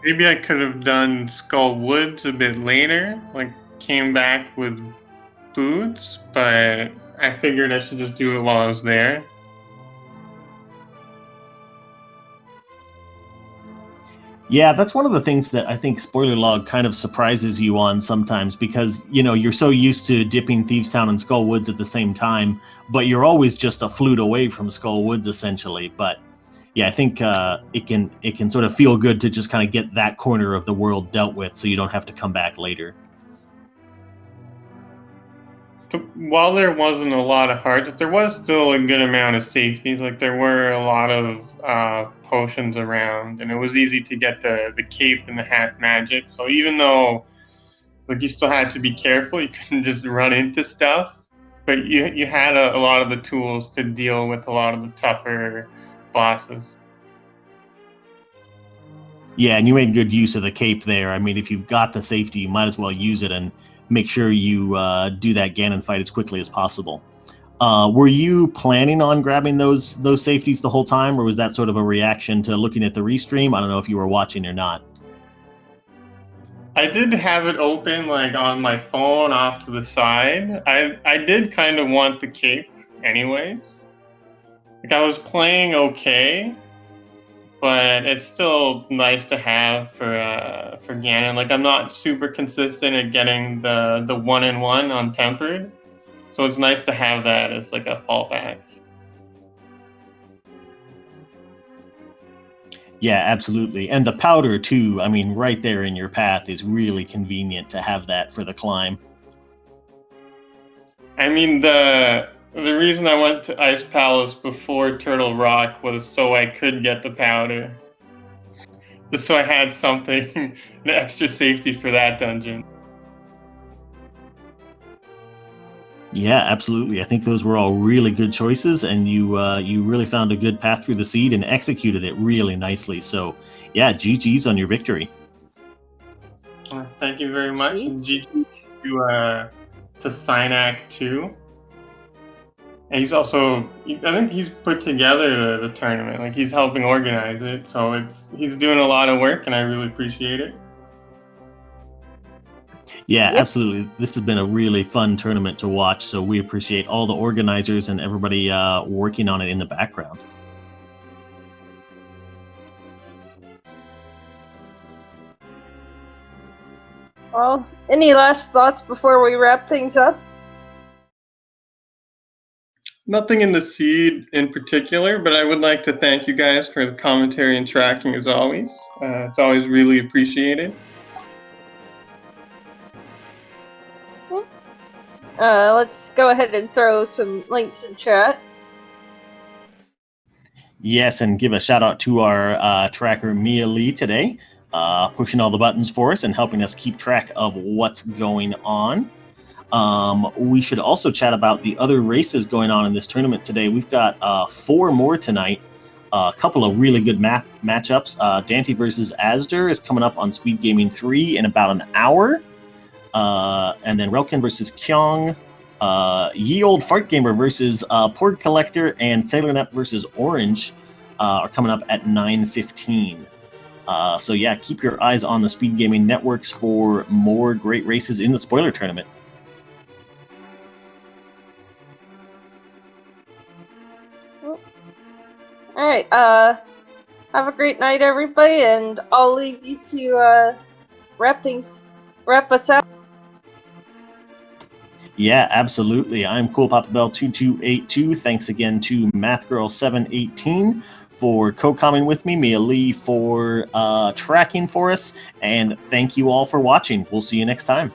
Maybe I could have done Skull Woods a bit later, like came back with boots, but I figured I should just do it while I was there. Yeah, that's one of the things that I think Spoiler Log kind of surprises you on sometimes because, you're so used to dipping Thieves Town and Skull Woods at the same time, but you're always just a flute away from Skull Woods essentially. But yeah, I think it can sort of feel good to just kind of get that corner of the world dealt with so you don't have to come back later. While there wasn't a lot of hearts, there was still a good amount of safeties. Like there were a lot of potions around, and it was easy to get the cape and the half magic. So even though like you still had to be careful, you couldn't just run into stuff. But you had a lot of the tools to deal with a lot of the tougher bosses. Yeah, and you made good use of the cape there. I mean, if you've got the safety, you might as well use it and make sure you do that Ganon fight as quickly as possible. Were you planning on grabbing those safeties the whole time, or was that sort of a reaction to looking at the restream? I don't know if you were watching or not. I did have it open like on my phone off to the side. I did kind of want the cape anyways. Like I was playing okay, but it's still nice to have for Ganon. Like I'm not super consistent at getting the 1-in-1 on tempered, so it's nice to have that as like a fallback. Yeah, absolutely. And the powder too, I mean, right there in your path is really convenient to have that for the climb. I mean the reason I went to Ice Palace before Turtle Rock was so I could get the powder. Just so I had something, an extra safety for that dungeon. Yeah, absolutely. I think those were all really good choices, and you really found a good path through the seed and executed it really nicely. So, yeah, GG's on your victory. Thank you very much, Gee. and GG to Synack too. And he's also, I think he's put together the tournament. Like he's helping organize it, so he's doing a lot of work, and I really appreciate it. Yeah, Yep. absolutely. This has been a really fun tournament to watch. So we appreciate all the organizers and everybody working on it in the background. Well, any last thoughts before we wrap things up? Nothing in the seed in particular, but I would like to thank you guys for the commentary and tracking as always. It's always really appreciated. Let's go ahead and throw some links in chat. Yes, and give a shout out to our tracker Mia Lee today, pushing all the buttons for us and helping us keep track of what's going on. We should also chat about the other races going on in this tournament today. We've got 4 more tonight. A couple of really good matchups. Dante versus Asder is coming up on SpeedGaming 3 in about an hour. And then Relkin versus Kyong. Ye Old Fart Gamer versus Porg Collector and SailorNet versus Orange are coming up at 9:15. So yeah, keep your eyes on the SpeedGaming networks for more great races in the spoiler tournament. All right. Have a great night, everybody, and I'll leave you to wrap us out. Yeah, absolutely. I'm Cool Papa Bell 2282. Thanks again to MathGirl718 for co-commenting with me, Mia Lee for tracking for us, and thank you all for watching. We'll see you next time.